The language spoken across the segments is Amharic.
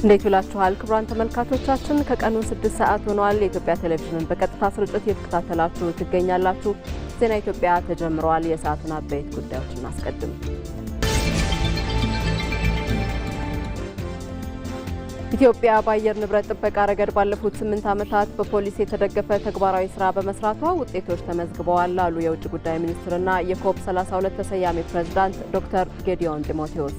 እንዴት ውላችኋል ክቡራን ተመልካቾቻችን ከቀኑ 6 ሰዓት ሆኗል። የኢትዮጵያ ቴሌቪዥንን በቀጥታ ስርጭት እየተከታተላችሁ ትገኛላችሁ። ዜና ኢትዮጵያ ተጀምሯል። የሰዓቱን አበይት ጉዳዮች እናስቀድም። ኢትዮጵያ በአየር ንብረት ጥበቃ ረገድ ባለፉት 8 ዓመታት በፖሊሲ የተደገፈ ተግባራዊ ስራ በመስራቷ ውጤቶች ተመዝግበዋል አሉ የውጭ ጉዳይ ሚኒስትርና የኮፕ 32 ተሰያሚ ፕሬዝዳንት ዶክተር ጌዲዮን ጢሞቴዎስ።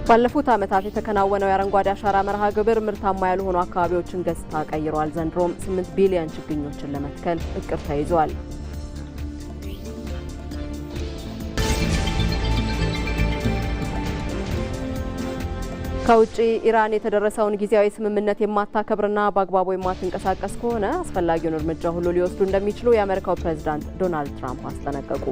ባለፉት ዓመታት የተከናወነው የአረንጓዴ አሻራ መርሃ ግብር ምርታማ ያልሆኑ አካባቢዎችን ገጽታ ቀይሯል። ዘንድሮም 8 ቢሊዮን ችግኞችን ለመትከል እቅድ ተይዟል። ከውጪ ኢራን የተደረሰውን ጊዜያዊ ስምምነት የማታከብርና በአግባቡ የማትንቀሳቀስ ከሆነ አስፈላጊውን እርምጃ ሁሉ ሊወስዱ እንደሚችሉ የአሜሪካው ፕሬዝዳንት ዶናልድ ትራምፕ አስጠነቀቁ።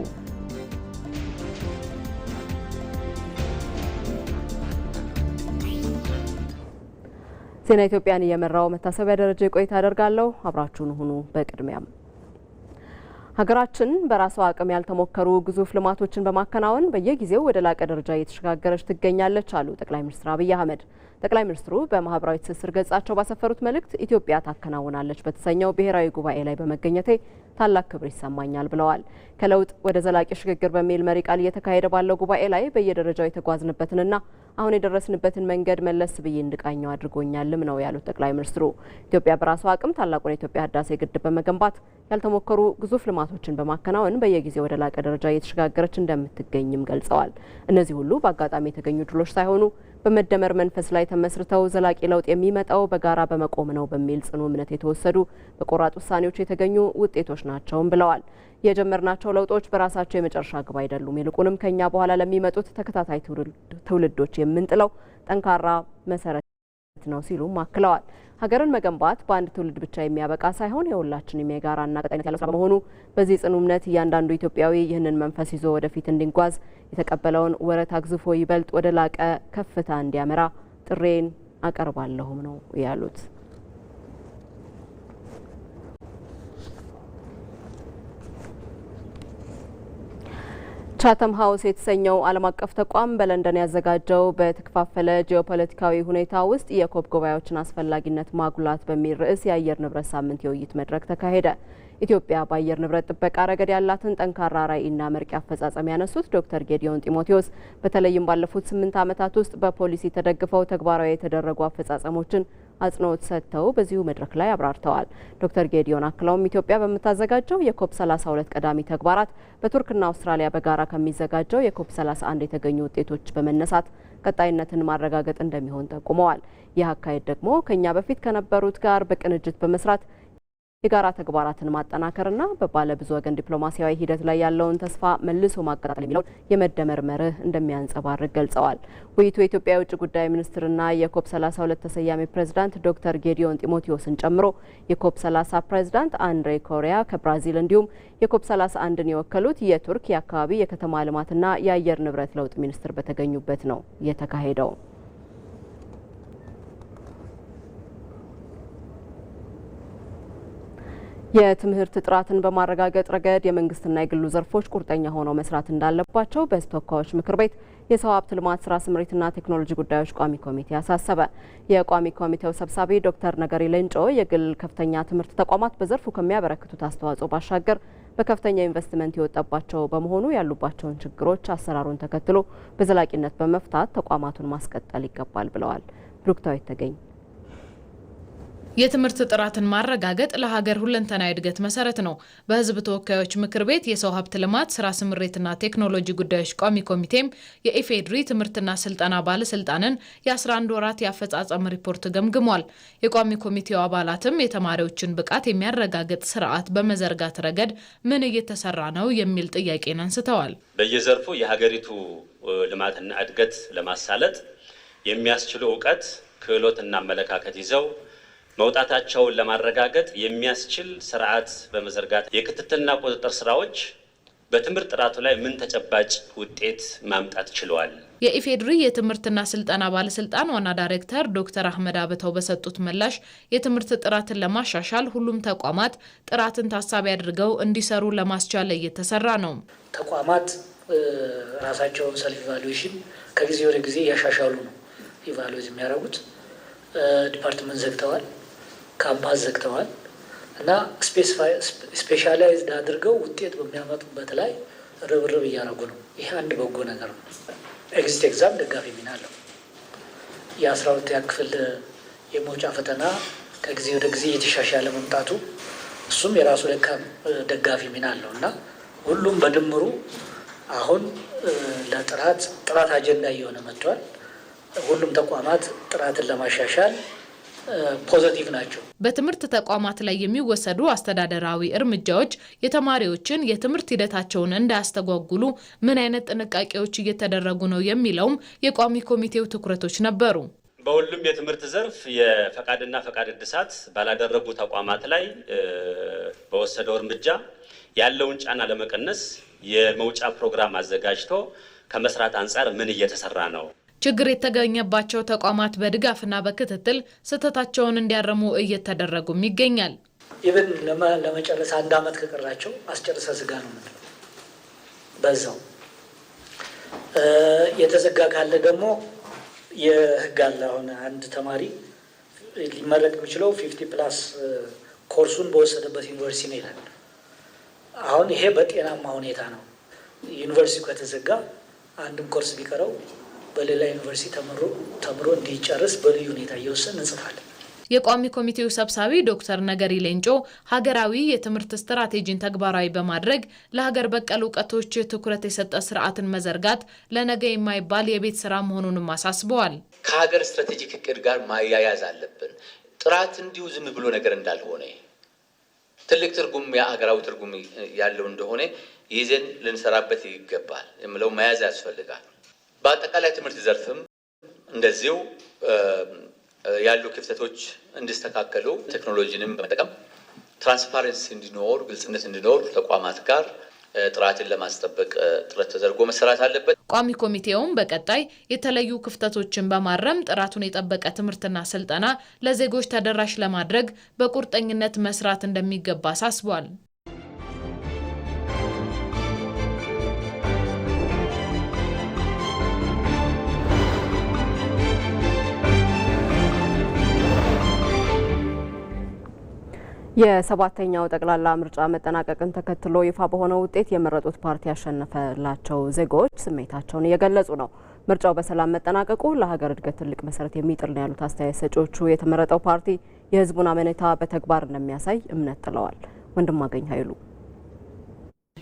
ዜና ኢትዮጵያን እየመራው መታሰቢያ ደረጃ ቆይታ አደርጋለሁ። አብራችሁን ሁኑ። በቅድሚያም ሀገራችን በራሷ አቅም ያልተሞከሩ ግዙፍ ልማቶችን በማከናወን በየጊዜው ወደ ላቀ ደረጃ እየተሸጋገረች ትገኛለች አሉ ጠቅላይ ሚኒስትር አብይ አህመድ። ጠቅላይ ሚኒስትሩ በማህበራዊ ትስስር ገጻቸው ባሰፈሩት መልእክት ኢትዮጵያ ታከናውናለች በተሰኘው ብሔራዊ ጉባኤ ላይ በመገኘቴ ታላቅ ክብር ይሰማኛል ብለዋል። ከለውጥ ወደ ዘላቂ ሽግግር በሚል መሪ ቃል እየተካሄደ ባለው ጉባኤ ላይ በየደረጃው የተጓዝንበትንና አሁን የደረስንበትን መንገድ መለስ ብዬ እንድቃኘው አድርጎኛልም ነው ያሉት ጠቅላይ ሚኒስትሩ። ኢትዮጵያ በራሷ አቅም ታላቁን የኢትዮጵያ ህዳሴ ግድብ በመገንባት ያልተሞከሩ ግዙፍ ልማቶችን በማከናወን በየጊዜው ወደ ላቀ ደረጃ እየተሸጋገረች እንደምትገኝም ገልጸዋል። እነዚህ ሁሉ በአጋጣሚ የተገኙ ድሎች ሳይሆኑ በመደመር መንፈስ ላይ ተመስርተው ዘላቂ ለውጥ የሚመጣው በጋራ በመቆም ነው በሚል ጽኑ እምነት የተወሰዱ በቆራጥ ውሳኔዎች የተገኙ ውጤቶች ናቸውም ብለዋል። የጀመርናቸው ለውጦች በራሳቸው የመጨረሻ ግብ አይደሉም፣ ይልቁንም ከኛ በኋላ ለሚመጡት ተከታታይ ትውልዶች የምንጥለው ጠንካራ መሰረት ነው ሲሉም አክለዋል። ሀገርን መገንባት በአንድ ትውልድ ብቻ የሚያበቃ ሳይሆን የሁላችንም የጋራና ቀጣይነት ያለው ስራ በመሆኑ በዚህ ጽኑ እምነት እያንዳንዱ ኢትዮጵያዊ ይህንን መንፈስ ይዞ ወደፊት እንዲጓዝ የተቀበለውን ወረት አግዝፎ ይበልጥ ወደ ላቀ ከፍታ እንዲያመራ ጥሬን አቀርባለሁም ነው ያሉት። ቻተም ሀውስ የተሰኘው ዓለም አቀፍ ተቋም በለንደን ያዘጋጀው በተከፋፈለ ጂኦፖለቲካዊ ሁኔታ ውስጥ የኮፕ ጉባኤዎችን አስፈላጊነት ማጉላት በሚል ርዕስ የአየር ንብረት ሳምንት የውይይት መድረክ ተካሄደ። ኢትዮጵያ በአየር ንብረት ጥበቃ ረገድ ያላትን ጠንካራ ራዕይና መርቂ አፈጻጸም ያነሱት ዶክተር ጌዲዮን ጢሞቴዎስ በተለይም ባለፉት 8 ዓመታት ውስጥ በፖሊሲ ተደግፈው ተግባራዊ የተደረጉ አፈጻጸሞችን አጽንኦት ሰጥተው በዚሁ መድረክ ላይ አብራርተዋል። ዶክተር ጌዲዮን አክለውም ኢትዮጵያ በምታዘጋጀው የኮፕ 32 ቀዳሚ ተግባራት በቱርክና አውስትራሊያ በጋራ ከሚዘጋጀው የኮፕ 31 የተገኙ ውጤቶች በመነሳት ቀጣይነትን ማረጋገጥ እንደሚሆን ጠቁመዋል። ይህ አካሄድ ደግሞ ከኛ በፊት ከነበሩት ጋር በቅንጅት በመስራት የጋራ ተግባራትን ማጠናከርና በባለ ብዙ ወገን ዲፕሎማሲያዊ ሂደት ላይ ያለውን ተስፋ መልሶ ማቀጣጠል የሚለውን የመደመር መርህ እንደሚያንጸባርቅ ገልጸዋል። ውይይቱ የኢትዮጵያ የውጭ ጉዳይ ሚኒስትርና የኮፕ 32 ተሰያሚ ፕሬዝዳንት ዶክተር ጌዲዮን ጢሞቴዎስን ጨምሮ የኮፕ 30 ፕሬዝዳንት አንድሬ ኮሪያ ከብራዚል እንዲሁም የኮፕ 31ን የወከሉት የቱርክ የአካባቢ የከተማ ልማትና የአየር ንብረት ለውጥ ሚኒስትር በተገኙበት ነው የተካሄደው። የትምህርት ጥራትን በማረጋገጥ ረገድ የመንግስትና የግሉ ዘርፎች ቁርጠኛ ሆነው መስራት እንዳለባቸው በሕዝብ ተወካዮች ምክር ቤት የሰው ሀብት ልማት ስራ ስምሪትና ቴክኖሎጂ ጉዳዮች ቋሚ ኮሚቴ አሳሰበ። የቋሚ ኮሚቴው ሰብሳቢ ዶክተር ነገሪ ሌንጮ የግል ከፍተኛ ትምህርት ተቋማት በዘርፉ ከሚያበረክቱት አስተዋጽኦ ባሻገር በከፍተኛ ኢንቨስትመንት የወጣባቸው በመሆኑ ያሉባቸውን ችግሮች አሰራሩን ተከትሎ በዘላቂነት በመፍታት ተቋማቱን ማስቀጠል ይገባል ብለዋል። ብሩክታዊት ተገኝ የትምህርት ጥራትን ማረጋገጥ ለሀገር ሁለንተናዊ እድገት መሰረት ነው። በሕዝብ ተወካዮች ምክር ቤት የሰው ሀብት ልማት ስራ ስምሪትና ቴክኖሎጂ ጉዳዮች ቋሚ ኮሚቴም የኢፌድሪ ትምህርትና ስልጠና ባለስልጣንን የ11 ወራት የአፈጻጸም ሪፖርት ገምግሟል። የቋሚ ኮሚቴው አባላትም የተማሪዎችን ብቃት የሚያረጋግጥ ስርዓት በመዘርጋት ረገድ ምን እየተሰራ ነው የሚል ጥያቄን አንስተዋል። በየዘርፉ የሀገሪቱ ልማትና እድገት ለማሳለጥ የሚያስችሉ እውቀት፣ ክህሎትና አመለካከት ይዘው መውጣታቸውን ለማረጋገጥ የሚያስችል ስርዓት በመዘርጋት የክትትልና ቁጥጥር ስራዎች በትምህርት ጥራቱ ላይ ምን ተጨባጭ ውጤት ማምጣት ችለዋል? የኢፌድሪ የትምህርትና ስልጠና ባለስልጣን ዋና ዳይሬክተር ዶክተር አህመድ አብተው በሰጡት ምላሽ የትምህርት ጥራትን ለማሻሻል ሁሉም ተቋማት ጥራትን ታሳቢ አድርገው እንዲሰሩ ለማስቻል እየተሰራ ነው። ተቋማት ራሳቸውን ሰልፍ ኢቫሉዌሽን ከጊዜ ወደ ጊዜ ያሻሻሉ ነው ኢቫሉዌት የሚያደርጉት። ዲፓርትመንት ዘግተዋል፣ ካምፓስ ዘግተዋል እና ስፔሻላይዝድ አድርገው ውጤት በሚያመጡበት ላይ ርብርብ እያደረጉ ነው። ይሄ አንድ በጎ ነገር ነው። ኤግዚት ኤግዛም ደጋፊ ሚና አለው። የ12ኛ ክፍል የመውጫ ፈተና ከጊዜ ወደ ጊዜ እየተሻሻለ መምጣቱ እሱም የራሱ ደጋፊ ሚና አለው እና ሁሉም በድምሩ አሁን ለጥራት አጀንዳ እየሆነ መጥቷል። ሁሉም ተቋማት ጥራትን ለማሻሻል ፖዚቲቭ ናቸው። በትምህርት ተቋማት ላይ የሚወሰዱ አስተዳደራዊ እርምጃዎች የተማሪዎችን የትምህርት ሂደታቸውን እንዳያስተጓጉሉ ምን አይነት ጥንቃቄዎች እየተደረጉ ነው የሚለውም የቋሚ ኮሚቴው ትኩረቶች ነበሩ። በሁሉም የትምህርት ዘርፍ የፈቃድና ፈቃድ እድሳት ባላደረጉ ተቋማት ላይ በወሰደው እርምጃ ያለውን ጫና ለመቀነስ የመውጫ ፕሮግራም አዘጋጅቶ ከመስራት አንጻር ምን እየተሰራ ነው? ችግር የተገኘባቸው ተቋማት በድጋፍና በክትትል ስህተታቸውን እንዲያረሙ እየተደረጉም ይገኛል። ኢቭን ለመጨረስ 1 ዓመት ከቀራቸው አስጨርሰ ዝጋ ነው ምንድነው። በዛው የተዘጋ ካለ ደግሞ የህግ አለ። አሁን አንድ ተማሪ ሊመረቅ የሚችለው 50+ ኮርሱን በወሰደበት ዩኒቨርሲቲ ነው ይላል። አሁን ይሄ በጤናማ ሁኔታ ነው። ዩኒቨርሲቲ ከተዘጋ አንድም ኮርስ ቢቀረው በሌላ ዩኒቨርሲቲ ተምሮ እንዲጨርስ በልዩ ሁኔታ እየወሰን እንጽፋለን። የቋሚ ኮሚቴው ሰብሳቢ ዶክተር ነገሪ ሌንጮ ሀገራዊ የትምህርት ስትራቴጂን ተግባራዊ በማድረግ ለሀገር በቀል እውቀቶች ትኩረት የሰጠ ስርዓትን መዘርጋት ለነገ የማይባል የቤት ስራ መሆኑንም አሳስበዋል። ከሀገር ስትራቴጂክ እቅድ ጋር ማያያዝ አለብን። ጥራት እንዲሁ ዝም ብሎ ነገር እንዳልሆነ ትልቅ ትርጉም የሀገራዊ ትርጉም ያለው እንደሆነ ይዘን ልንሰራበት ይገባል የምለው መያዝ ያስፈልጋል። በአጠቃላይ ትምህርት ዘርፍም እንደዚሁ ያሉ ክፍተቶች እንዲስተካከሉ ቴክኖሎጂንም በመጠቀም ትራንስፓረንሲ እንዲኖር፣ ግልጽነት እንዲኖር ተቋማት ጋር ጥራትን ለማስጠበቅ ጥረት ተደርጎ መሰራት አለበት። ቋሚ ኮሚቴውም በቀጣይ የተለዩ ክፍተቶችን በማረም ጥራቱን የጠበቀ ትምህርትና ስልጠና ለዜጎች ተደራሽ ለማድረግ በቁርጠኝነት መስራት እንደሚገባ አሳስቧል። የሰባተኛው ጠቅላላ ምርጫ መጠናቀቅን ተከትሎ ይፋ በሆነው ውጤት የመረጡት ፓርቲ ያሸነፈላቸው ዜጎች ስሜታቸውን እየገለጹ ነው። ምርጫው በሰላም መጠናቀቁ ለሀገር እድገት ትልቅ መሰረት የሚጥል ነው ያሉት አስተያየት ሰጪዎቹ የተመረጠው ፓርቲ የሕዝቡን አመኔታ በተግባር እንደሚያሳይ እምነት ጥለዋል። ወንድማገኝ ኃይሉ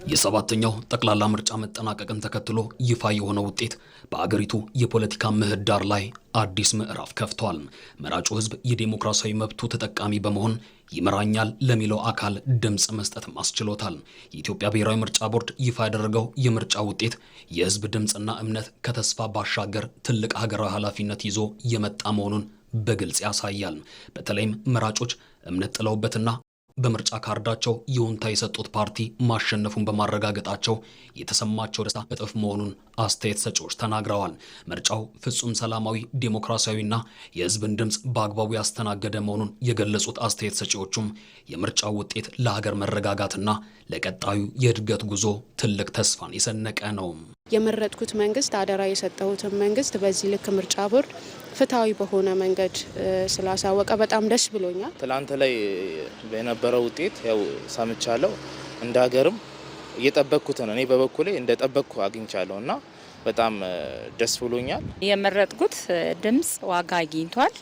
የሰባተኛው ጠቅላላ ምርጫ መጠናቀቅን ተከትሎ ይፋ የሆነው ውጤት በአገሪቱ የፖለቲካ ምህዳር ላይ አዲስ ምዕራፍ ከፍቷል። መራጩ ህዝብ የዲሞክራሲያዊ መብቱ ተጠቃሚ በመሆን ይመራኛል ለሚለው አካል ድምጽ መስጠት አስችሎታል። የኢትዮጵያ ብሔራዊ ምርጫ ቦርድ ይፋ ያደረገው የምርጫ ውጤት የህዝብ ድምጽና እምነት ከተስፋ ባሻገር ትልቅ ሀገራዊ ኃላፊነት ይዞ የመጣ መሆኑን በግልጽ ያሳያል። በተለይም መራጮች እምነት ጥለውበትና በምርጫ ካርዳቸው ይሁንታ የሰጡት ፓርቲ ማሸነፉን በማረጋገጣቸው የተሰማቸው ደስታ እጥፍ መሆኑን አስተያየት ሰጪዎች ተናግረዋል። ምርጫው ፍጹም ሰላማዊ፣ ዲሞክራሲያዊና የህዝብን ድምጽ በአግባቡ ያስተናገደ መሆኑን የገለጹት አስተያየት ሰጪዎቹም የምርጫው ውጤት ለሀገር መረጋጋትና ለቀጣዩ የእድገት ጉዞ ትልቅ ተስፋን የሰነቀ ነው። የመረጥኩት መንግስት አደራ የሰጠሁትን መንግስት በዚህ ልክ ምርጫ ቦርድ ፍትሃዊ በሆነ መንገድ ስላሳወቀ በጣም ደስ ብሎኛል። ትላንት ላይ በነበረው ውጤት ያው ሰምቻለሁ። እንደ ሀገርም እየጠበቅኩት ነው። እኔ በበኩሌ እንደጠበቅኩ አግኝቻለሁ እና በጣም ደስ ብሎኛል። የመረጥኩት ድምጽ ዋጋ አግኝቷል።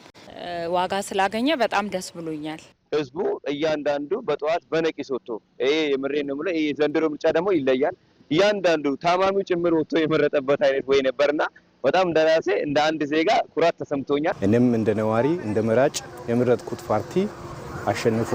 ዋጋ ስላገኘ በጣም ደስ ብሎኛል። ህዝቡ እያንዳንዱ በጠዋት በነቂስ ወጥቶ ይሄ የምሬን ነው ብሎ ይሄ ዘንድሮ ምርጫ ደግሞ ይለያል። እያንዳንዱ ታማሚው ጭምር ወጥቶ የመረጠበት አይነት ወይ ነበርና በጣም እንደራሴ እንደ አንድ ዜጋ ኩራት ተሰምቶኛል። እኔም እንደ ነዋሪ እንደ መራጭ የመረጥኩት ፓርቲ አሸንፎ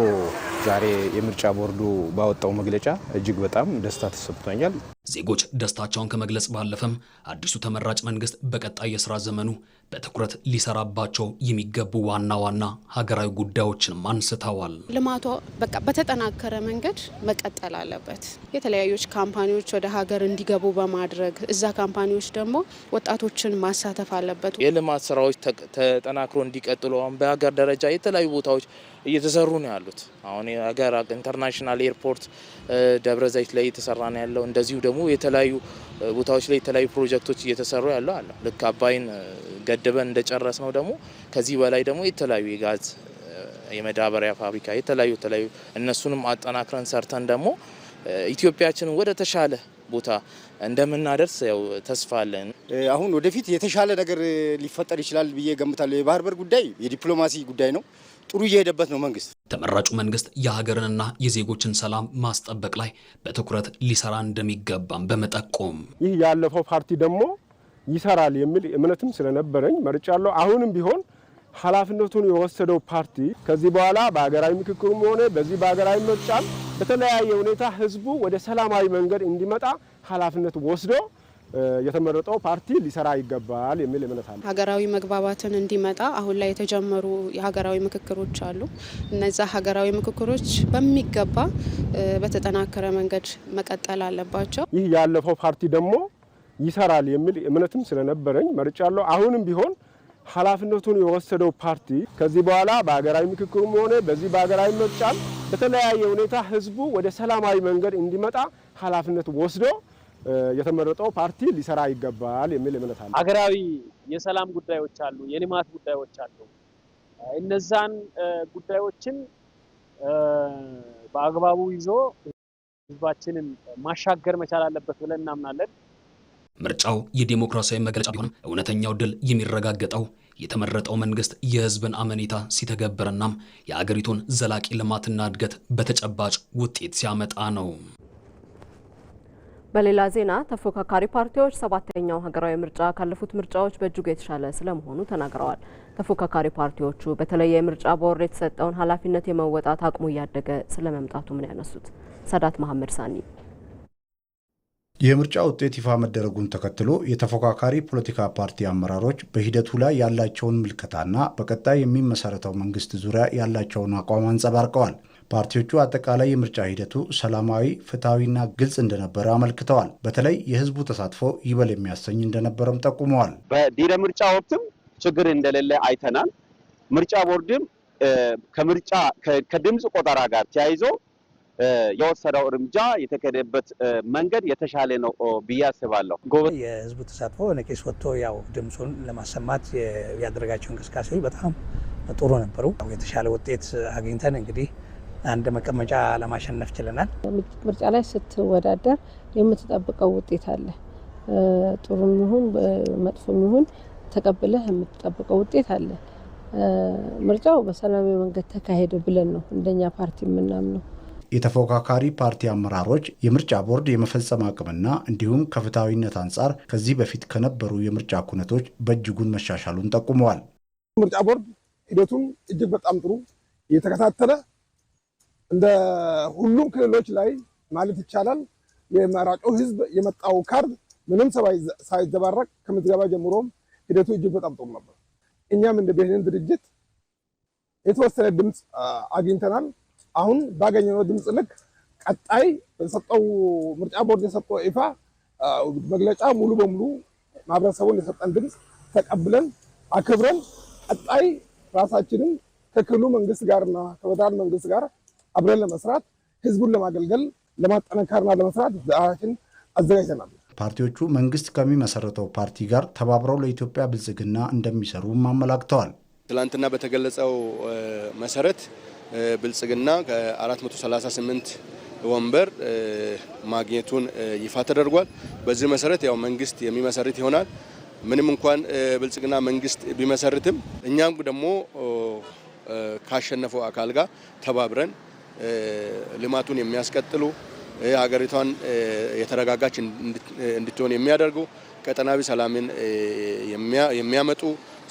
ዛሬ የምርጫ ቦርዱ ባወጣው መግለጫ እጅግ በጣም ደስታ ተሰምቶኛል። ዜጎች ደስታቸውን ከመግለጽ ባለፈም አዲሱ ተመራጭ መንግስት በቀጣይ የሥራ ዘመኑ በትኩረት ሊሰራባቸው የሚገቡ ዋና ዋና ሀገራዊ ጉዳዮችንም አንስተዋል። ልማቱ በቃ በተጠናከረ መንገድ መቀጠል አለበት። የተለያዩ ካምፓኒዎች ወደ ሀገር እንዲገቡ በማድረግ እዛ ካምፓኒዎች ደግሞ ወጣቶችን ማሳተፍ አለበት። የልማት ስራዎች ተጠናክሮ እንዲቀጥሉ በሀገር ደረጃ የተለያዩ ቦታዎች እየተሰሩ ነው ያሉት። አሁን የሀገር ኢንተርናሽናል ኤርፖርት ደብረ ዘይት ላይ እየተሰራ ነው ያለው። እንደዚሁ ደግሞ የተለያዩ ቦታዎች ላይ የተለያዩ ፕሮጀክቶች እየተሰሩ ያለው አለ። ልክ አባይን ገድበን እንደጨረስ ነው ደግሞ ከዚህ በላይ ደግሞ የተለያዩ የጋዝ የመዳበሪያ ፋብሪካ የተለያዩ እነሱንም አጠናክረን ሰርተን ደግሞ ኢትዮጵያችንን ወደ ተሻለ ቦታ እንደምናደርስ ያው ተስፋ አለን። አሁን ወደፊት የተሻለ ነገር ሊፈጠር ይችላል ብዬ ገምታለሁ። የባህር በር ጉዳይ የዲፕሎማሲ ጉዳይ ነው። ጥሩ እየሄደበት ነው መንግስት። ተመራጩ መንግስት የሀገርንና የዜጎችን ሰላም ማስጠበቅ ላይ በትኩረት ሊሰራ እንደሚገባም በመጠቆም ይህ ያለፈው ፓርቲ ደግሞ ይሰራል የሚል እምነትም ስለነበረኝ መርጫለሁ። አሁንም ቢሆን ኃላፊነቱን የወሰደው ፓርቲ ከዚህ በኋላ በሀገራዊ ምክክሩም ሆነ በዚህ በሀገራዊ ምርጫም በተለያየ ሁኔታ ህዝቡ ወደ ሰላማዊ መንገድ እንዲመጣ ኃላፊነት ወስዶ የተመረጠው ፓርቲ ሊሰራ ይገባል የሚል እምነት አለ። ሀገራዊ መግባባትን እንዲመጣ አሁን ላይ የተጀመሩ የሀገራዊ ምክክሮች አሉ። እነዛ ሀገራዊ ምክክሮች በሚገባ በተጠናከረ መንገድ መቀጠል አለባቸው። ይህ ያለፈው ፓርቲ ደግሞ ይሰራል የሚል እምነትም ስለነበረኝ መርጫለሁ። አሁንም ቢሆን ኃላፊነቱን የወሰደው ፓርቲ ከዚህ በኋላ በሀገራዊ ምክክሩም ሆነ በዚህ በሀገራዊ ምርጫም በተለያየ ሁኔታ ህዝቡ ወደ ሰላማዊ መንገድ እንዲመጣ ኃላፊነት ወስዶ የተመረጠው ፓርቲ ሊሰራ ይገባል የሚል እምነት አለ። ሀገራዊ የሰላም ጉዳዮች አሉ፣ የልማት ጉዳዮች አሉ። እነዛን ጉዳዮችን በአግባቡ ይዞ ህዝባችንን ማሻገር መቻል አለበት ብለን እናምናለን። ምርጫው የዲሞክራሲያዊ መግለጫ ቢሆንም እውነተኛው ድል የሚረጋገጠው የተመረጠው መንግስት የህዝብን አመኔታ ሲተገብርና የአገሪቱን ዘላቂ ልማትና እድገት በተጨባጭ ውጤት ሲያመጣ ነው። በሌላ ዜና ተፎካካሪ ፓርቲዎች ሰባተኛው ሀገራዊ ምርጫ ካለፉት ምርጫዎች በእጅጉ የተሻለ ስለመሆኑ ተናግረዋል። ተፎካካሪ ፓርቲዎቹ በተለይ የምርጫ ቦርድ የተሰጠውን ኃላፊነት የመወጣት አቅሙ እያደገ ስለመምጣቱ ምን ያነሱት ሰዳት መሐመድ ሳኒ የምርጫ ውጤት ይፋ መደረጉን ተከትሎ የተፎካካሪ ፖለቲካ ፓርቲ አመራሮች በሂደቱ ላይ ያላቸውን ምልከታና በቀጣይ የሚመሰረተው መንግስት ዙሪያ ያላቸውን አቋም አንጸባርቀዋል። ፓርቲዎቹ አጠቃላይ የምርጫ ሂደቱ ሰላማዊ፣ ፍትሐዊና ግልጽ እንደነበረ አመልክተዋል። በተለይ የህዝቡ ተሳትፎ ይበል የሚያሰኝ እንደነበረም ጠቁመዋል። በድህረ ምርጫ ወቅትም ችግር እንደሌለ አይተናል። ምርጫ ቦርድም ከድምፅ ቆጠራ ጋር ተያይዞ የወሰደው እርምጃ የተከደበት መንገድ የተሻለ ነው ብዬ አስባለሁ። የህዝቡ ተሳትፎ ነቂስ ወጥቶ ያው ድምጹን ለማሰማት ያደረጋቸው እንቅስቃሴዎች በጣም ጥሩ ነበሩ። የተሻለ ውጤት አግኝተን እንግዲህ አንድ መቀመጫ ለማሸነፍ ችለናል። ምርጫ ላይ ስትወዳደር የምትጠብቀው ውጤት አለ። ጥሩም ይሁን መጥፎም ይሁን ተቀብለህ የምትጠብቀው ውጤት አለ። ምርጫው በሰላማዊ መንገድ ተካሄደ ብለን ነው እንደኛ ፓርቲ የምናምነው። የተፎካካሪ ፓርቲ አመራሮች የምርጫ ቦርድ የመፈጸም አቅምና እንዲሁም ከፍትሐዊነት አንጻር ከዚህ በፊት ከነበሩ የምርጫ ኩነቶች በእጅጉን መሻሻሉን ጠቁመዋል። ምርጫ ቦርድ ሂደቱን እጅግ በጣም ጥሩ እየተከታተለ እንደ ሁሉም ክልሎች ላይ ማለት ይቻላል የመራጩ ህዝብ የመጣው ካርድ ምንም ሳይዘባረቅ ከምዝገባ ጀምሮም ሂደቱ እጅግ በጣም ጥሩ ነበር። እኛም እንደ ብሔርን ድርጅት የተወሰነ ድምፅ አግኝተናል። አሁን ባገኘነው ድምፅ ልክ ቀጣይ በተሰጠው ምርጫ ቦርድ የሰጠው ይፋ መግለጫ ሙሉ በሙሉ ማህበረሰቡን የሰጠን ድምፅ ተቀብለን አክብረን ቀጣይ ራሳችንን ከክልሉ መንግስት ጋርና ከፌደራል መንግስት ጋር አብረን ለመስራት ህዝቡን ለማገልገል ለማጠናከርና ለመስራት ዛሬን አዘጋጅተናል። ፓርቲዎቹ መንግስት ከሚመሰረተው ፓርቲ ጋር ተባብረው ለኢትዮጵያ ብልጽግና እንደሚሰሩም አመላክተዋል። ትላንትና በተገለጸው መሰረት ብልጽግና ከ438 ወንበር ማግኘቱን ይፋ ተደርጓል። በዚህ መሰረት ያው መንግስት የሚመሰርት ይሆናል። ምንም እንኳን ብልጽግና መንግስት ቢመሰርትም እኛም ደግሞ ካሸነፈው አካል ጋር ተባብረን ልማቱን የሚያስቀጥሉ ሀገሪቷን የተረጋጋች እንድትሆን የሚያደርጉ ቀጠናዊ ሰላምን የሚያመጡ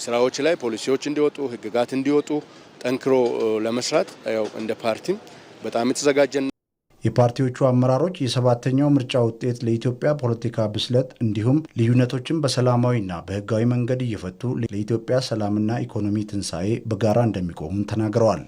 ስራዎች ላይ ፖሊሲዎች እንዲወጡ፣ ህግጋት እንዲወጡ ጠንክሮ ለመስራት ያው እንደ ፓርቲም በጣም የተዘጋጀን። የፓርቲዎቹ አመራሮች የሰባተኛው ምርጫ ውጤት ለኢትዮጵያ ፖለቲካ ብስለት እንዲሁም ልዩነቶችን በሰላማዊና በህጋዊ መንገድ እየፈቱ ለኢትዮጵያ ሰላምና ኢኮኖሚ ትንሣኤ በጋራ እንደሚቆሙ ተናግረዋል።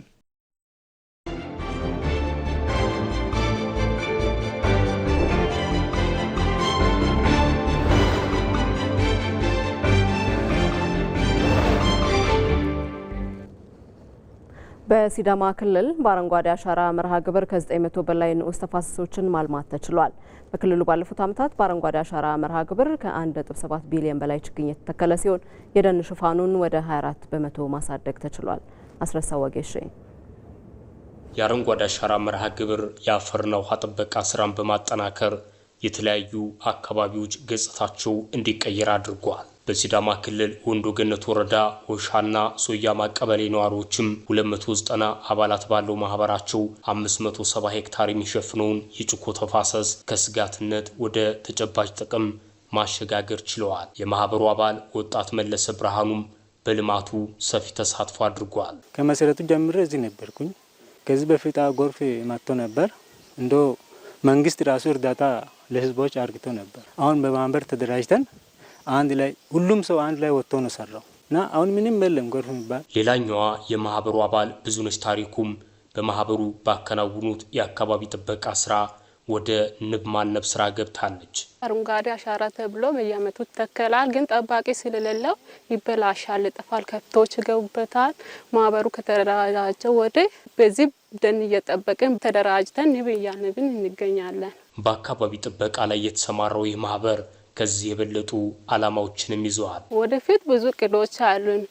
በሲዳማ ክልል በአረንጓዴ አሻራ መርሃ ግብር ከ900 በላይ ንዑስ ተፋሰሶችን ማልማት ተችሏል። በክልሉ ባለፉት ዓመታት በአረንጓዴ አሻራ መርሃ ግብር ከ1.7 ቢሊዮን በላይ ችግኝ የተተከለ ሲሆን የደን ሽፋኑን ወደ 24 በመቶ ማሳደግ ተችሏል። አስረሳ ወጌሼ የአረንጓዴ አሻራ መርሃ ግብር የአፈርና ውሃ ጥበቃ ስራን በማጠናከር የተለያዩ አካባቢዎች ገጽታቸው እንዲቀየር አድርጓል። በሲዳማ ክልል ወንዶ ገነት ወረዳ ሆሻና ሶያማ ቀበሌ ነዋሪዎችም 290 አባላት ባለው ማህበራቸው 570 ሄክታር የሚሸፍነውን የጭኮ ተፋሰስ ከስጋትነት ወደ ተጨባጭ ጥቅም ማሸጋገር ችለዋል። የማህበሩ አባል ወጣት መለሰ ብርሃኑም በልማቱ ሰፊ ተሳትፎ አድርጓል። ከመሰረቱ ጀምሬ እዚህ ነበርኩኝ። ከዚህ በፊት ጎርፍ መጥቶ ነበር። እንዶ መንግስት ራሱ እርዳታ ለህዝቦች አርግቶ ነበር። አሁን በማህበር ተደራጅተን አንድ ላይ ሁሉም ሰው አንድ ላይ ወጥቶ ነው ሰራው እና አሁን ምንም የለም ጎርፍ የሚባል። ሌላኛዋ የማህበሩ አባል ብዙነሽ ታሪኩም በማህበሩ ባከናወኑት የአካባቢ ጥበቃ ስራ ወደ ንብ ማነብ ስራ ገብታለች። አረንጓዴ አሻራ ተብሎ በየአመቱ ተከላል፣ ግን ጠባቂ ስለሌለው ይበላሻል፣ ይጠፋል፣ ከብቶች ይገቡበታል። ማህበሩ ከተደራጀ ወደ በዚህ ደን እየጠበቅን ተደራጅተን ንብ እያነብን እንገኛለን። በአካባቢ ጥበቃ ላይ የተሰማራው ይህ ማህበር ከዚህ የበለጡ አላማዎችንም ይዘዋል። ወደፊት ብዙ እቅዶች አሉን።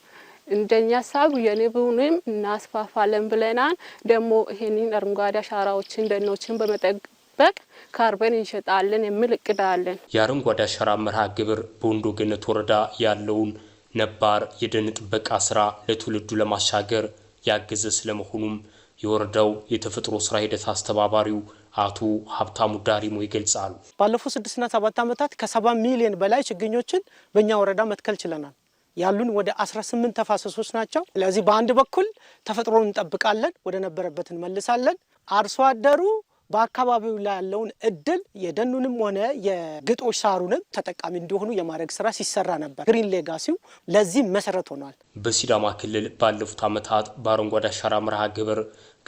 እንደኛ ሳብ የንቡንም እናስፋፋለን ብለናል። ደግሞ ይሄንን አረንጓዴ አሻራዎችን ደኖችን በመጠበቅ ካርበን እንሸጣለን የሚል እቅድ አለን። የአረንጓዴ አሻራ መርሃ ግብር በወንዶ ገነት ወረዳ ያለውን ነባር የደን ጥበቃ ስራ ለትውልዱ ለማሻገር ያገዘ ስለመሆኑም የወረዳው የተፈጥሮ ስራ ሂደት አስተባባሪው አቶ ሀብታሙ ዳሪሞ ይገልጻሉ። ባለፉት 6 እና 7 ዓመታት ከ70 ሚሊዮን በላይ ችግኞችን በእኛ ወረዳ መትከል ችለናል። ያሉን ወደ 18 ተፋሰሶች ናቸው። ስለዚህ በአንድ በኩል ተፈጥሮን እንጠብቃለን፣ ወደ ነበረበት እንመልሳለን። አርሶ አደሩ በአካባቢው ላይ ያለውን እድል የደኑንም ሆነ የግጦሽ ሳሩንም ተጠቃሚ እንዲሆኑ የማድረግ ስራ ሲሰራ ነበር። ግሪን ሌጋሲው ለዚህ መሰረት ሆኗል። በሲዳማ ክልል ባለፉት ዓመታት በአረንጓዴ አሻራ መርሃ ግብር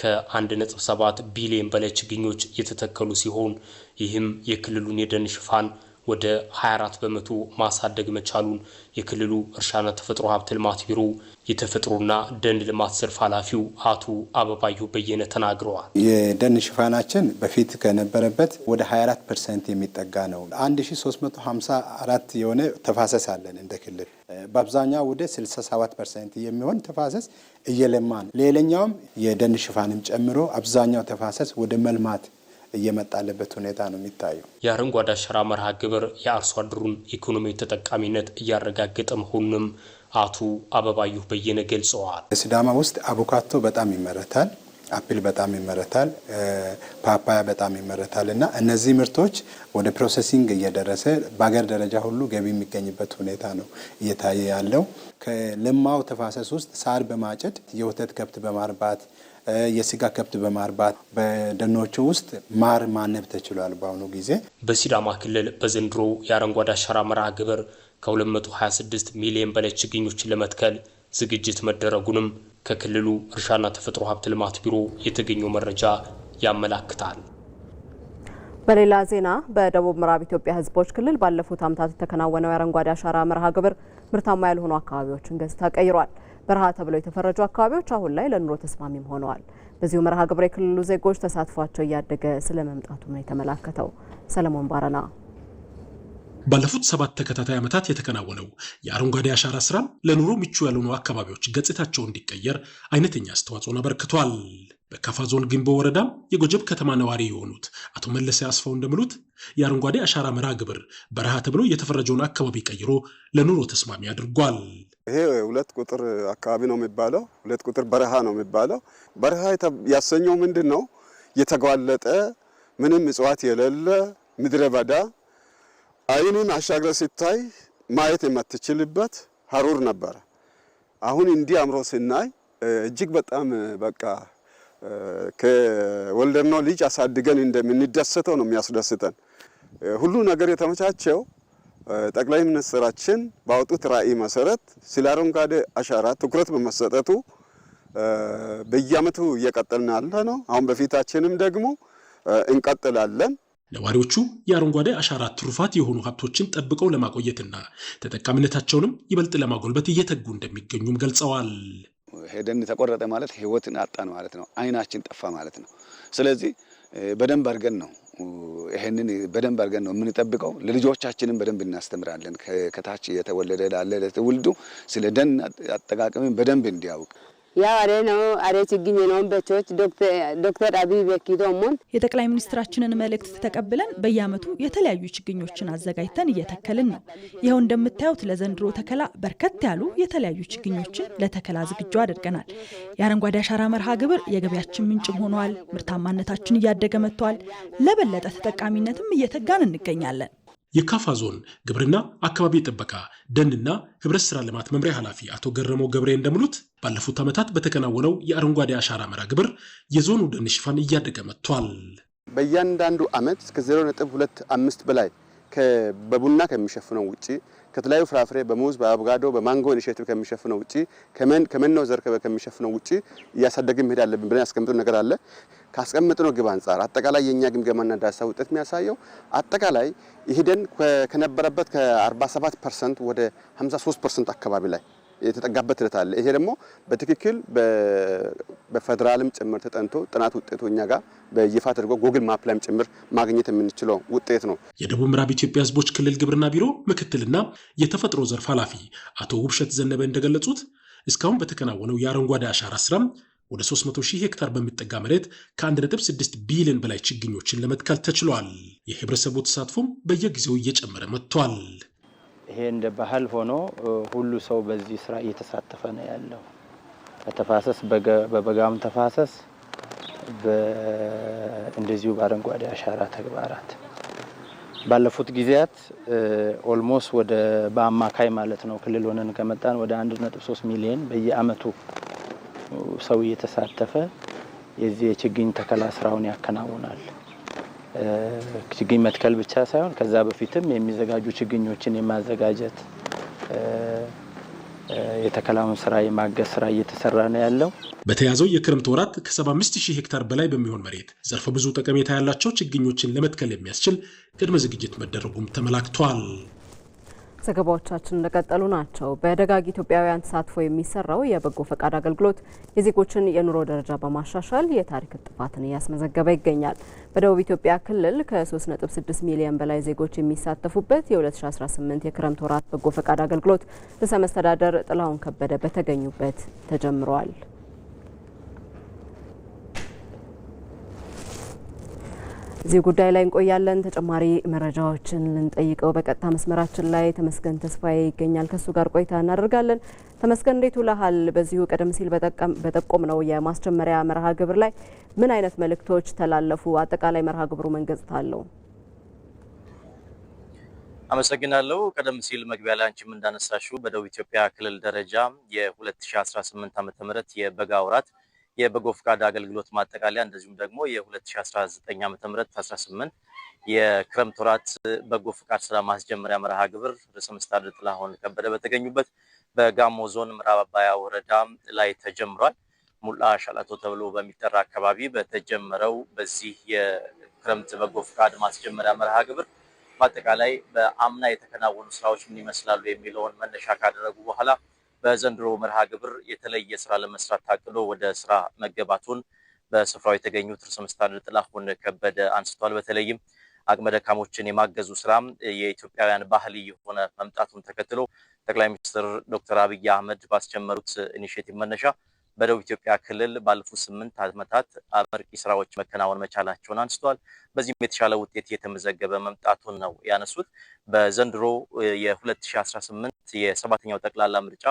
ከ1.7 ቢሊዮን በላይ ችግኞች የተተከሉ ሲሆን ይህም የክልሉን የደን ሽፋን ወደ 24 በመቶ ማሳደግ መቻሉን የክልሉ እርሻና ተፈጥሮ ሀብት ልማት ቢሮ የተፈጥሮና ደን ልማት ዘርፍ ኃላፊው አቶ አበባየሁ በየነ ተናግረዋል። የደን ሽፋናችን በፊት ከነበረበት ወደ 24% የሚጠጋ ነው። 1354 የሆነ ተፋሰስ አለን እንደ ክልል። በአብዛኛው ወደ 67% የሚሆን ተፋሰስ እየለማን፣ ሌላኛውም የደን ሽፋንም ጨምሮ አብዛኛው ተፋሰስ ወደ መልማት እየመጣለበት ሁኔታ ነው የሚታየው። የአረንጓዴ አሻራ መርሃ ግብር የአርሶ አደሩን ኢኮኖሚያዊ ተጠቃሚነት እያረጋገጠ መሆኑንም አቶ አበባየሁ በየነ ገልጸዋል። በሲዳማ ውስጥ አቮካዶ በጣም ይመረታል፣ አፕል በጣም ይመረታል፣ ፓፓያ በጣም ይመረታል እና እነዚህ ምርቶች ወደ ፕሮሰሲንግ እየደረሰ በአገር ደረጃ ሁሉ ገቢ የሚገኝበት ሁኔታ ነው እየታየ ያለው። ከለማው ተፋሰስ ውስጥ ሳር በማጨድ የወተት ከብት በማርባት የስጋ ከብት በማርባት በደኖቹ ውስጥ ማር ማነብ ተችሏል። በአሁኑ ጊዜ በሲዳማ ክልል በዘንድሮ የአረንጓዴ አሻራ መርሃ ግብር ከ226 ሚሊዮን በላይ ችግኞችን ለመትከል ዝግጅት መደረጉንም ከክልሉ እርሻና ተፈጥሮ ሀብት ልማት ቢሮ የተገኘው መረጃ ያመላክታል። በሌላ ዜና በደቡብ ምዕራብ ኢትዮጵያ ሕዝቦች ክልል ባለፉት ዓመታት የተከናወነው የአረንጓዴ አሻራ መርሃ ግብር ምርታማ ያልሆኑ አካባቢዎችን ገጽታ ቀይሯል። በረሃ ተብለው የተፈረጁ አካባቢዎች አሁን ላይ ለኑሮ ተስማሚም ሆነዋል። በዚሁ መርሃ ግብር የክልሉ ዜጎች ተሳትፏቸው እያደገ ስለመምጣቱ ነው የተመላከተው። ሰለሞን ባረና ባለፉት 7 ተከታታይ ዓመታት የተከናወነው የአረንጓዴ አሻራ ስራም ለኑሮ ምቹ ያልሆኑ አካባቢዎች ገጽታቸው እንዲቀየር አይነተኛ አስተዋጽኦን አበርክቷል። በካፋ ዞን ግንቦ ወረዳም የጎጀብ ከተማ ነዋሪ የሆኑት አቶ መለሰ አስፋው እንደሚሉት የአረንጓዴ አሻራ መርሃ ግብር በረሃ ተብሎ የተፈረጀውን አካባቢ ቀይሮ ለኑሮ ተስማሚ አድርጓል። ይሄ 2 ቁጥር አካባቢ ነው የሚባለው፣ 2 ቁጥር በረሃ ነው የሚባለው። በረሃ ያሰኘው ምንድነው? የተጓለጠ ምንም እጽዋት የሌለ ምድረ በዳ አይኑን አሻግረ ሲታይ ማየት የማትችልበት ሀሩር ነበር። አሁን እንዲህ አምሮ ስናይ እጅግ በጣም በቃ ከወልደነው ልጅ አሳድገን እንደምንደሰተው ነው የሚያስደስተን። ሁሉ ነገር የተመቻቸው ጠቅላይ ሚኒስትራችን ባወጡት ራዕይ መሰረት ስለ አረንጓዴ አሻራ ትኩረት በመሰጠቱ በየዓመቱ እየቀጠልን ያለ ነው። አሁን በፊታችንም ደግሞ እንቀጥላለን። ነዋሪዎቹ የአረንጓዴ አሻራ ትሩፋት የሆኑ ሀብቶችን ጠብቀው ለማቆየትና ተጠቃሚነታቸውንም ይበልጥ ለማጎልበት እየተጉ እንደሚገኙም ገልጸዋል። ሄደን ተቆረጠ ማለት ህይወትን አጣን ማለት ነው። አይናችን ጠፋ ማለት ነው። ስለዚህ በደንብ አድርገን ነው ይሄንን በደንብ አድርገን ነው የምንጠብቀው። ለልጆቻችንም በደንብ እናስተምራለን። ከታች የተወለደ ላለ ለትውልዱ ስለ ደን አጠቃቀምን በደንብ እንዲያውቅ ያው አሬ ነው አሬ ችግኝ ነው በቾች ዶክተር አብይ በኪዶሞን የጠቅላይ ሚኒስትራችንን መልእክት ተቀብለን በየዓመቱ የተለያዩ ችግኞችን አዘጋጅተን እየተከልን ነው። ይኸው እንደምታዩት ለዘንድሮ ተከላ በርከት ያሉ የተለያዩ ችግኞችን ለተከላ ዝግጁ አድርገናል። የአረንጓዴ አሻራ መርሃ ግብር የገበያችን ምንጭም ሆኗል። ምርታማነታችን እያደገ መጥቷል። ለበለጠ ተጠቃሚነትም እየተጋን እንገኛለን። የካፋ ዞን ግብርና አካባቢ ጥበቃ ደንና ህብረት ስራ ልማት መምሪያ ኃላፊ አቶ ገረመው ገብሬ እንደሚሉት ባለፉት ዓመታት በተከናወነው የአረንጓዴ አሻራ መርሃ ግብር የዞኑ ደን ሽፋን እያደገ መጥቷል። በእያንዳንዱ ዓመት እስከ 0.25 በላይ በቡና ከሚሸፍነው ውጪ ከተለያዩ ፍራፍሬ በሙዝ በአቮካዶ በማንጎ ኢኒሼቲቭ ከሚሸፍነው ውጪ ከመኖ ዘር ከሚሸፍነው ውጪ እያሳደግን መሄድ አለብን ብለን ያስቀምጡን ነገር አለ። ካስቀምጥነው ግብ አንፃር አጠቃላይ የኛ ግምገማና ዳሰሳ ውጤት የሚያሳየው አጠቃላይ ይሄደን ከነበረበት ከ47% ወደ 53% አካባቢ ላይ የተጠጋበት ሂደት አለ። ይሄ ደግሞ በትክክል በፌደራልም ጭምር ተጠንቶ ጥናት ውጤቱ እኛ ጋር በይፋ አድርጎ ጉግል ማፕ ላይም ጭምር ማግኘት የምንችለው ውጤት ነው። የደቡብ ምዕራብ ኢትዮጵያ ህዝቦች ክልል ግብርና ቢሮ ምክትልና የተፈጥሮ ዘርፍ ኃላፊ አቶ ውብሸት ዘነበ እንደገለጹት እስካሁን በተከናወነው የአረንጓዴ አሻራ ስራ ወደ 300,000 ሄክታር በሚጠጋ መሬት ከ1.6 ቢሊዮን በላይ ችግኞችን ለመትከል ተችሏል። የህብረተሰቡ ተሳትፎም በየጊዜው እየጨመረ መጥቷል። ይሄ እንደ ባህል ሆኖ ሁሉ ሰው በዚህ ስራ እየተሳተፈ ነው ያለው። በተፋሰስ በበጋም ተፋሰስ እንደዚሁ በአረንጓዴ አሻራ ተግባራት ባለፉት ጊዜያት ኦልሞስት ወደ በአማካይ ማለት ነው ክልል ሆነን ከመጣን ወደ 1.3 ሚሊዮን በየአመቱ ሰው እየተሳተፈ የዚህ የችግኝ ተከላ ስራውን ያከናውናል። ችግኝ መትከል ብቻ ሳይሆን ከዛ በፊትም የሚዘጋጁ ችግኞችን የማዘጋጀት የተከላውን ስራ የማገዝ ስራ እየተሰራ ነው ያለው። በተያዘው የክረምት ወራት ከ75,000 ሄክታር በላይ በሚሆን መሬት ዘርፈ ብዙ ጠቀሜታ ያላቸው ችግኞችን ለመትከል የሚያስችል ቅድመ ዝግጅት መደረጉም ተመላክቷል። ዘገባዎቻችን እንደቀጠሉ ናቸው። በደጋግ ኢትዮጵያውያን ተሳትፎ የሚሰራው የበጎ ፈቃድ አገልግሎት የዜጎችን የኑሮ ደረጃ በማሻሻል የታሪክ ጥፋትን እያስመዘገበ ይገኛል። በደቡብ ኢትዮጵያ ክልል ከ3.6 ሚሊዮን በላይ ዜጎች የሚሳተፉበት የ2018 የክረምት ወራት በጎ ፈቃድ አገልግሎት ርዕሰ መስተዳደር ጥላሁን ከበደ በተገኙበት ተጀምሯል። እዚህ ጉዳይ ላይ እንቆያለን። ተጨማሪ መረጃዎችን ልንጠይቀው በቀጥታ መስመራችን ላይ ተመስገን ተስፋዬ ይገኛል። ከሱ ጋር ቆይታ እናደርጋለን። ተመስገን እንዴት ውለሃል? በዚሁ ቀደም ሲል በጠቆም ነው የማስጀመሪያ መርሃ ግብር ላይ ምን አይነት መልእክቶች ተላለፉ? አጠቃላይ መርሃ ግብሩ ምን ገጽታ አለው? አመሰግናለሁ። ቀደም ሲል መግቢያ ላይ አንቺም እንዳነሳሽው በደቡብ ኢትዮጵያ ክልል ደረጃ የ2018 ዓ.ም የበጋ ወራት የበጎ ፈቃድ አገልግሎት ማጠቃለያ እንደዚሁም ደግሞ የ2019 ዓ.ም 18 የክረምት ወራት በጎ ፈቃድ ስራ ማስጀመሪያ መርሃ ግብር ርዕሰ መስተዳድር ጥላሁን ከበደ በተገኙበት በጋሞ ዞን ምዕራብ አባያ ወረዳ ላይ ተጀምሯል። ሙላ ሻላቶ ተብሎ በሚጠራ አካባቢ በተጀመረው በዚህ የክረምት በጎ ፈቃድ ማስጀመሪያ መርሃ ግብር በአጠቃላይ በአምና የተከናወኑ ስራዎች ምን ይመስላሉ የሚለውን መነሻ ካደረጉ በኋላ በዘንድሮ መርሃ ግብር የተለየ ስራ ለመስራት ታቅዶ ወደ ስራ መገባቱን በስፍራው የተገኙት ርዕሰ መስተዳድር ጥላሁን ከበደ አንስተዋል። በተለይም አቅመ ደካሞችን የማገዙ ስራ የኢትዮጵያውያን ባህል የሆነ መምጣቱን ተከትሎ ጠቅላይ ሚኒስትር ዶክተር አብይ አህመድ ባስጀመሩት ኢኒሼቲቭ መነሻ በደቡብ ኢትዮጵያ ክልል ባለፉት 8 ዓመታት አመርቂ ስራዎች መከናወን መቻላቸውን አንስተዋል። በዚህም የተሻለ ውጤት የተመዘገበ መምጣቱን ነው ያነሱት። በዘንድሮ የ2018 የሰባተኛው ጠቅላላ ምርጫ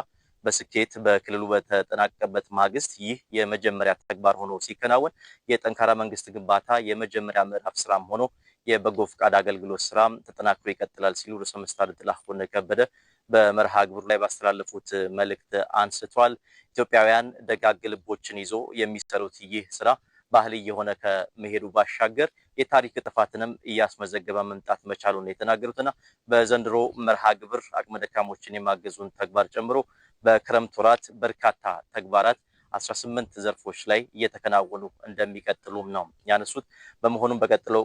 በስኬት በክልሉ በተጠናቀቀበት ማግስት ይህ የመጀመሪያ ተግባር ሆኖ ሲከናወን የጠንካራ መንግስት ግንባታ የመጀመሪያ ምዕራፍ ስራም ሆኖ የበጎ ፈቃድ አገልግሎት ስራ ተጠናክሮ ይቀጥላል ሲሉ ርዕሰ መስተዳድር ጥላሁን ከበደ በመርሃ ግብሩ ላይ ባስተላለፉት መልእክት አንስተዋል። ኢትዮጵያውያን ደጋግ ልቦችን ይዞ የሚሰሩት ይህ ስራ ባህል እየሆነ ከመሄዱ ባሻገር የታሪክ ጥፋትንም እያስመዘገበ መምጣት መቻሉን የተናገሩትና በዘንድሮ መርሃ ግብር አቅመ ደካሞችን የማገዙን ተግባር ጨምሮ በክረምት ወራት በርካታ ተግባራት 18 ዘርፎች ላይ እየተከናወኑ እንደሚቀጥሉም ነው ያነሱት። በመሆኑም በቀጥሎ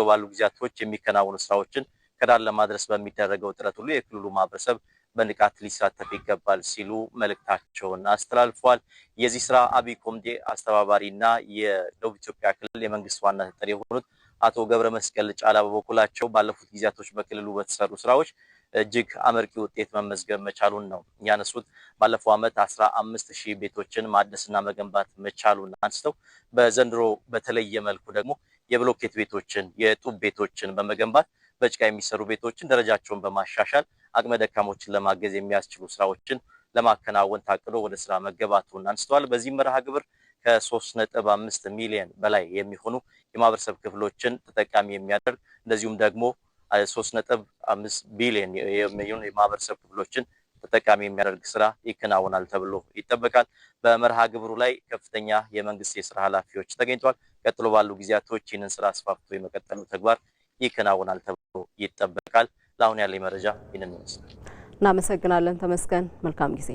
ባሉ ጊዜያቶች የሚከናወኑ ስራዎችን ከዳር ለማድረስ በሚደረገው ጥረት ሁሉ የክልሉ ማህበረሰብ በንቃት ሊሳተፍ ይገባል ሲሉ መልእክታቸውን አስተላልፈዋል። የዚህ ስራ አብይ ኮሚቴ አስተባባሪና የደቡብ ኢትዮጵያ ክልል የመንግስት ዋና ተጠሪ የሆኑት አቶ ገብረ መስቀል ጫላ በበኩላቸው ባለፉት ጊዜያቶች በክልሉ በተሰሩ ስራዎች እጅግ አመርቂ ውጤት መመዝገብ መቻሉን ነው ያነሱት። ባለፈው ዓመት 15000 ቤቶችን ማደስና መገንባት መቻሉን አንስተው በዘንድሮ በተለየ መልኩ ደግሞ የብሎኬት ቤቶችን የጡብ ቤቶችን በመገንባት በጭቃ የሚሰሩ ቤቶችን ደረጃቸውን በማሻሻል አቅመ ደካሞችን ለማገዝ የሚያስችሉ ስራዎችን ለማከናወን ታቅዶ ወደ ስራ መገባቱን አንስተዋል። በዚህ መርሃ ግብር ከ3.5 ሚሊዮን በላይ የሚሆኑ የማህበረሰብ ክፍሎችን ተጠቃሚ የሚያደርግ እንደዚሁም ደግሞ 3.5 ቢሊዮን የሚሆኑ የማህበረሰብ ክፍሎችን ተጠቃሚ የሚያደርግ ስራ ይከናወናል ተብሎ ይጠበቃል። በመርሃ ግብሩ ላይ ከፍተኛ የመንግስት የስራ ኃላፊዎች ተገኝተዋል። ቀጥሎ ባሉ ጊዜያቶች ይህንን ስራ አስፋፍቶ የመቀጠሉ ተግባር ይከናወናል ተብሎ ይጠበቃል። ለአሁን ያለኝ መረጃ ይህንን ይመስላል። እናመሰግናለን ተመስገን። መልካም ጊዜ።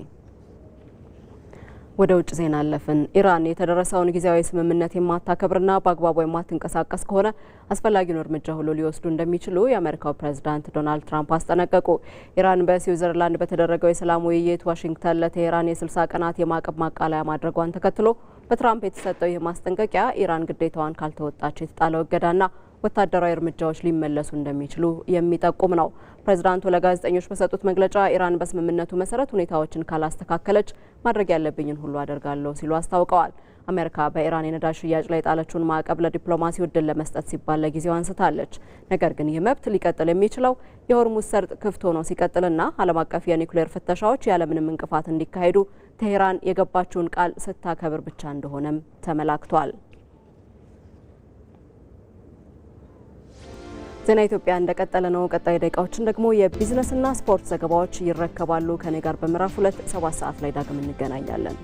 ወደ ውጭ ዜና አለፍን። ኢራን የተደረሰውን ጊዜያዊ ስምምነት የማታከብርና በአግባቡ የማትንቀሳቀስ ከሆነ አስፈላጊውን እርምጃ ሁሉ ሊወስዱ እንደሚችሉ የአሜሪካው ፕሬዝዳንት ዶናልድ ትራምፕ አስጠነቀቁ። ኢራን በስዊዘርላንድ በተደረገው የሰላም ውይይት ዋሽንግተን ለቴሄራን የ60 ቀናት የማዕቀብ ማቃለያ ማድረጓን ተከትሎ በትራምፕ የተሰጠው ይህ ማስጠንቀቂያ ኢራን ግዴታዋን ካልተወጣች የተጣለው እገዳና ወታደራዊ እርምጃዎች ሊመለሱ እንደሚችሉ የሚጠቁም ነው። ፕሬዝዳንቱ ለጋዜጠኞች በሰጡት መግለጫ ኢራን በስምምነቱ መሰረት ሁኔታዎችን ካላስተካከለች ማድረግ ያለብኝን ሁሉ አደርጋለሁ ሲሉ አስታውቀዋል። አሜሪካ በኢራን የነዳጅ ሽያጭ ላይ ጣለችውን ማዕቀብ ለዲፕሎማሲው እድል ለመስጠት ሲባል ለጊዜው አንስታለች። ነገር ግን ይህ መብት ሊቀጥል የሚችለው የሆርሙዝ ሰርጥ ክፍት ሆኖ ሲቀጥልና ዓለም አቀፍ የኒውክሌር ፍተሻዎች ያለምንም እንቅፋት እንዲካሄዱ ቴሄራን የገባችውን ቃል ስታከብር ብቻ እንደሆነም ተመላክቷል። ዜና ኢትዮጵያ እንደቀጠለ ነው። ቀጣይ ደቂቃዎችን ደግሞ የቢዝነስና ስፖርት ዘገባዎች ይረከባሉ። ከኔ ጋር በምዕራፍ 2 7 ሰዓት ላይ ዳግም እንገናኛለን።